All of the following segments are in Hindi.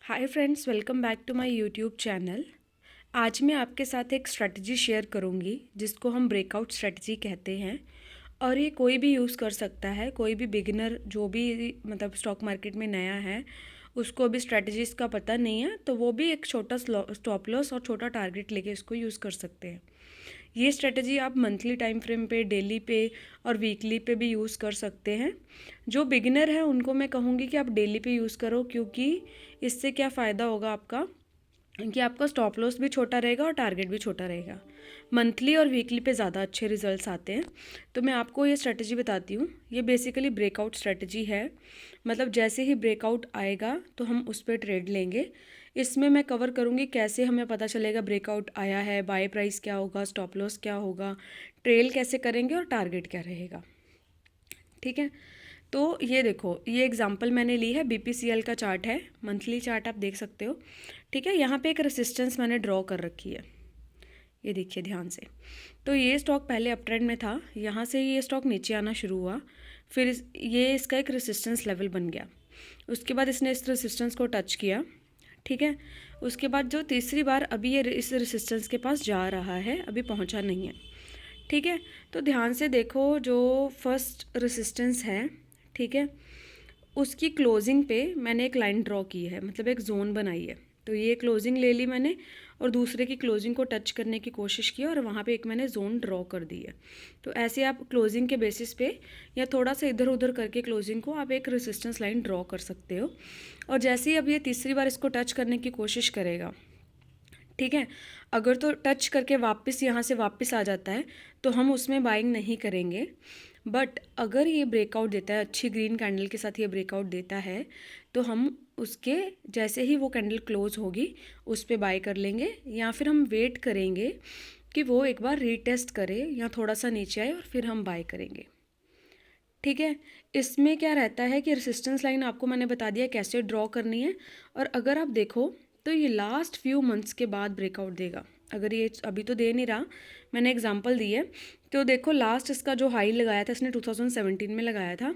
Hi friends, welcome back to my YouTube channel. आज मैं आपके साथ एक स्ट्रेटजी शेयर करूंगी जिसको हम ब्रेकआउट स्ट्रेटजी कहते हैं। और ये कोई भी यूज़ कर सकता है, कोई भी बिगिनर जो भी मतलब स्टॉक मार्केट में नया है, उसको भी स्ट्रेटजीज़ का पता नहीं है, तो वो भी एक छोटा स्टॉप लॉस और छोटा टारगेट लेके इसको यूज़ कर सकते हैं। ये स्ट्रेटजी आप मंथली टाइम फ्रेम पे, डेली पे और वीकली पे भी यूज़ कर सकते हैं। जो बिगिनर है उनको मैं कहूँगी कि आप डेली पे यूज़ करो, क्योंकि इससे क्या फ़ायदा होगा आपका कि आपका स्टॉप लॉस भी छोटा रहेगा और टारगेट भी छोटा रहेगा। मंथली और वीकली पे ज़्यादा अच्छे रिजल्ट्स आते हैं। तो मैं आपको ये स्ट्रेटजी बताती हूँ। ये बेसिकली ब्रेकआउट स्ट्रेटजी है। मतलब जैसे ही ब्रेकआउट आएगा तो हम उस पर ट्रेड लेंगे। इसमें मैं कवर करूँगी कैसे हमें पता चलेगा ब्रेकआउट आया है, बाय प्राइस क्या होगा, स्टॉप लॉस क्या होगा, ट्रेल कैसे करेंगे और टारगेट क्या रहेगा। ठीक है, तो ये देखो, ये एग्जांपल मैंने ली है, बीपीसीएल का चार्ट है, मंथली चार्ट आप देख सकते हो। ठीक है, यहाँ पे एक रेसिस्टेंस मैंने ड्रॉ कर रखी है, ये देखिए ध्यान से। तो ये स्टॉक पहले अप ट्रेंड में था, यहाँ से ये स्टॉक नीचे आना शुरू हुआ, फिर ये इसका एक रेसिस्टेंस लेवल बन गया। उसके बाद इसने इस रेसिस्टेंस को टच किया। ठीक है, उसके बाद जो तीसरी बार अभी ये इस रेसिस्टेंस के पास जा रहा है, अभी पहुंचा नहीं है। ठीक है, तो ध्यान से देखो, जो फर्स्ट रेसिस्टेंस है, ठीक है, उसकी क्लोजिंग पे मैंने एक लाइन ड्रॉ की है, मतलब एक जोन बनाई है। तो ये क्लोजिंग ले ली मैंने और दूसरे की क्लोजिंग को टच करने की कोशिश की और वहाँ पे एक मैंने जोन ड्रॉ कर दी है। तो ऐसे आप क्लोजिंग के बेसिस पे या थोड़ा सा इधर उधर करके क्लोजिंग को आप एक रेसिस्टेंस लाइन ड्रॉ कर सकते हो। और जैसे ही अब ये तीसरी बार इसको टच करने की कोशिश करेगा, ठीक है, अगर तो टच करके वापस यहाँ से वापस आ जाता है तो हम उसमें बाइंग नहीं करेंगे। बट अगर ये ब्रेकआउट देता है, अच्छी ग्रीन कैंडल के साथ ये ब्रेकआउट देता है, तो हम उसके जैसे ही वो कैंडल क्लोज होगी उस पर बाय कर लेंगे, या फिर हम वेट करेंगे कि वो एक बार रीटेस्ट करे या थोड़ा सा नीचे आए और फिर हम बाय करेंगे। ठीक है, इसमें क्या रहता है कि रेसिस्टेंस लाइन आपको मैंने बता दिया कैसे ड्रॉ करनी है। और अगर आप देखो तो ये लास्ट फ्यू मंथ्स के बाद ब्रेकआउट देगा। अगर ये अभी तो दे नहीं रहा, मैंने एग्जांपल दी है। तो देखो, लास्ट इसका जो हाई लगाया था इसने 2017 में लगाया था।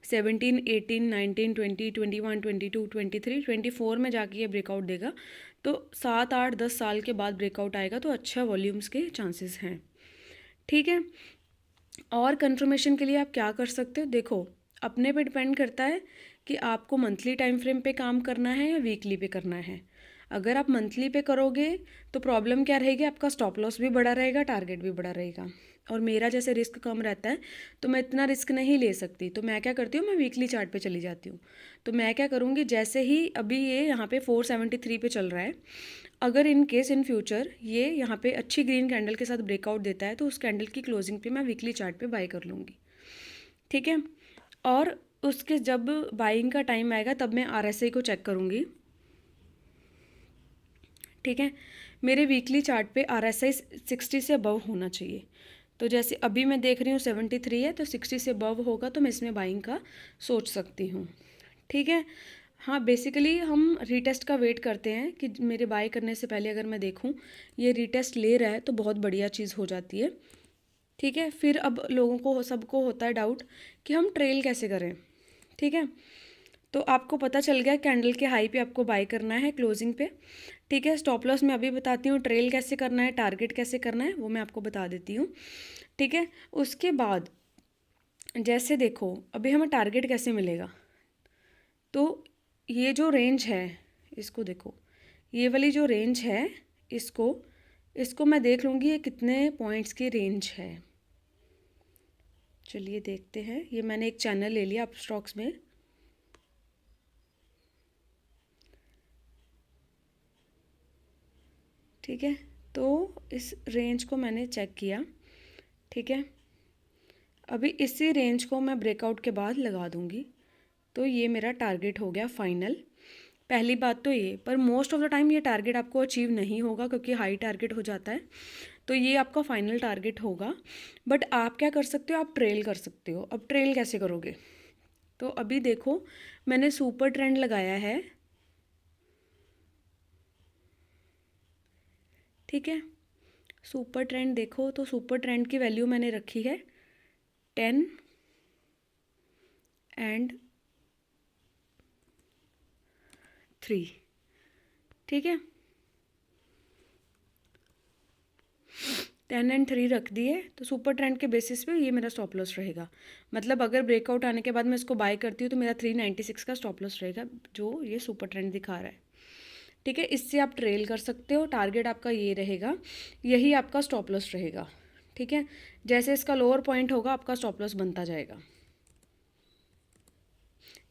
17, 18, 19, 20, 21, 22, 23, 24 में जाके ये ब्रेकआउट देगा। तो 7, 8, 10 साल के बाद ब्रेकआउट आएगा, तो अच्छा वॉल्यूम्स के चांसेस हैं। ठीक है, और कंफर्मेशन के लिए आप क्या कर सकते हो, देखो अपने पे डिपेंड करता है कि आपको मंथली टाइम फ्रेम पे काम करना है या वीकली पे करना है। अगर आप मंथली पे करोगे तो प्रॉब्लम क्या रहेगी, आपका स्टॉप लॉस भी बड़ा रहेगा, टारगेट भी बड़ा रहेगा। और मेरा जैसे रिस्क कम रहता है तो मैं इतना रिस्क नहीं ले सकती, तो मैं क्या करती हूँ, मैं वीकली चार्ट पे चली जाती हूँ। तो मैं क्या करूँगी, जैसे ही अभी ये यहाँ पे 473 पे चल रहा है, अगर इन केस इन फ्यूचर ये यहाँ पे अच्छी ग्रीन कैंडल के साथ ब्रेकआउट देता है तो उस कैंडल की क्लोजिंग पे मैं वीकली चार्ट पे बाय कर लूँगी। ठीक है, और उसके जब बाइंग का टाइम आएगा तब मैं आरएसआई को चेक करूँगी। ठीक है, मेरे वीकली चार्ट पे आरएसआई 60 से अबव होना चाहिए। तो जैसे अभी मैं देख रही हूँ 73 है, तो 60 से अबव होगा तो मैं इसमें बाइंग का सोच सकती हूँ। ठीक है, हाँ बेसिकली हम रीटेस्ट का वेट करते हैं कि मेरे बाय करने से पहले अगर मैं देखूँ ये रीटेस्ट ले रहा है तो बहुत बढ़िया चीज़ हो जाती है। ठीक है, फिर अब लोगों को सबको होता है डाउट कि हम ट्रेल कैसे करें। ठीक है, तो आपको पता चल गया कैंडल के हाई पे आपको बाय करना है क्लोजिंग पे। ठीक है, स्टॉप लॉस मैं अभी बताती हूँ, ट्रेल कैसे करना है, टारगेट कैसे करना है वो मैं आपको बता देती हूँ। ठीक है, उसके बाद जैसे देखो अभी हमें टारगेट कैसे मिलेगा, तो ये जो रेंज है इसको देखो, ये वाली जो रेंज है इसको इसको मैं देख लूँगी ये कितने पॉइंट्स की रेंज है। चलिए देखते हैं, ये मैंने एक चैनल ले लिया अप स्टॉक्स में। ठीक है, तो इस रेंज को मैंने चेक किया। ठीक है, अभी इसी रेंज को मैं ब्रेकआउट के बाद लगा दूंगी, तो ये मेरा टारगेट हो गया फाइनल। पहली बात तो ये, पर मोस्ट ऑफ द टाइम ये टारगेट आपको अचीव नहीं होगा क्योंकि हाई टारगेट हो जाता है, तो ये आपका फाइनल टारगेट होगा। बट आप क्या कर सकते हो, आप ट्रेल कर सकते हो। अब ट्रेल कैसे करोगे, तो अभी देखो मैंने सुपर ट्रेंड लगाया है। ठीक है, सुपर ट्रेंड देखो, तो सुपर ट्रेंड की वैल्यू मैंने रखी है 10 एंड 3। ठीक है, 10 एंड 3 रख दिए। तो सुपर ट्रेंड के बेसिस पे ये मेरा स्टॉप लॉस रहेगा। मतलब अगर ब्रेकआउट आने के बाद मैं इसको बाय करती हूँ तो मेरा 396 का स्टॉप लॉस रहेगा, जो ये सुपर ट्रेंड दिखा रहा है। ठीक है, इससे आप ट्रेल कर सकते हो। टारगेट आपका ये रहेगा, यही आपका स्टॉप लॉस रहेगा। ठीक है, जैसे इसका लोअर पॉइंट होगा आपका स्टॉप लॉस बनता जाएगा।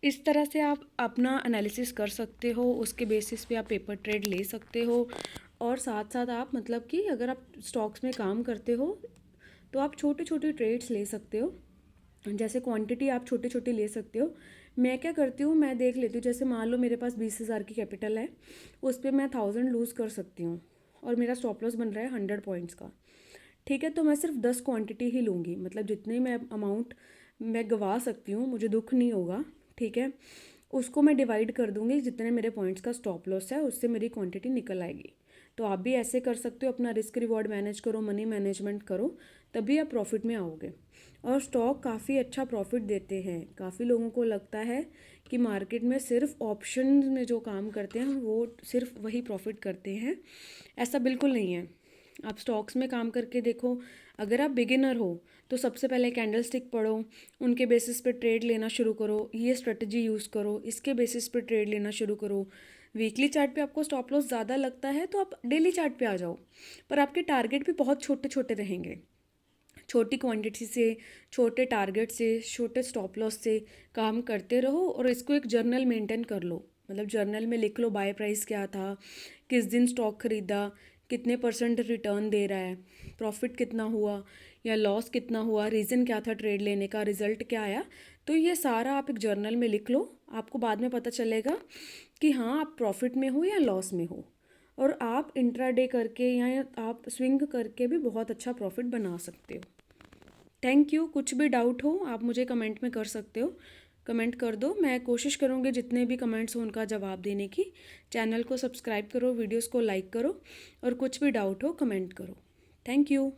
इस तरह से आप अपना एनालिसिस कर सकते हो, उसके बेसिस पे आप पेपर ट्रेड ले सकते हो। और साथ साथ आप मतलब कि अगर आप स्टॉक्स में काम करते हो तो आप छोटे छोटे ट्रेड्स ले सकते हो, जैसे क्वांटिटी आप छोटी छोटी ले सकते हो। मैं क्या करती हूँ, मैं देख लेती हूँ, जैसे मान लो मेरे पास 20,000 की कैपिटल है, उस पर मैं 1000 लूज़ कर सकती हूँ और मेरा स्टॉप लॉस बन रहा है 100 पॉइंट्स का। ठीक है, तो मैं सिर्फ 10 क्वांटिटी ही लूँगी, मतलब जितने मैं अमाउंट मैं गवा सकती हूँ, मुझे दुख नहीं होगा। ठीक है, उसको मैं डिवाइड कर दूँगी, जितने मेरे पॉइंट्स का स्टॉप लॉस है उससे मेरी क्वांटिटी निकल आएगी। तो आप भी ऐसे कर सकते हो, अपना रिस्क रिवॉर्ड मैनेज करो, मनी मैनेजमेंट करो, तभी आप प्रॉफिट में आओगे। और स्टॉक काफ़ी अच्छा प्रॉफिट देते हैं। काफ़ी लोगों को लगता है कि मार्केट में सिर्फ ऑप्शन में जो काम करते हैं वो सिर्फ वही प्रॉफिट करते हैं, ऐसा बिल्कुल नहीं है। आप स्टॉक्स में काम करके देखो। अगर आप बिगिनर हो तो सबसे पहले कैंडल स्टिक पढ़ो, उनके बेसिस पे ट्रेड लेना शुरू करो, ये स्ट्रेटजी यूज़ करो, इसके बेसिस पे ट्रेड लेना शुरू करो। वीकली चार्ट पे आपको स्टॉप लॉस ज़्यादा लगता है तो आप डेली चार्ट पे आ जाओ, पर आपके टारगेट भी बहुत छोटे छोटे रहेंगे। छोटी क्वांटिटी से, छोटे टारगेट से, छोटे स्टॉप लॉस से काम करते रहो और इसको एक जर्नल मेंटेन कर लो। मतलब जर्नल में लिख लो बाय प्राइस क्या था, किस दिन स्टॉक खरीदा, कितने % रिटर्न दे रहा है, प्रॉफिट कितना हुआ या लॉस कितना हुआ, रीज़न क्या था ट्रेड लेने का, रिज़ल्ट क्या आया। तो ये सारा आप एक जर्नल में लिख लो, आपको बाद में पता चलेगा कि हाँ आप प्रॉफिट में हो या लॉस में हो। और आप इंट्राडे करके या आप स्विंग करके भी बहुत अच्छा प्रॉफिट बना सकते हो। Thank you. कुछ भी डाउट हो आप मुझे कमेंट में कर सकते हो, कमेंट कर दो, मैं कोशिश करूँगी जितने भी कमेंट्स हो उनका जवाब देने की। चैनल को सब्सक्राइब करो, वीडियोस को लाइक करो और कुछ भी डाउट हो कमेंट करो। Thank you.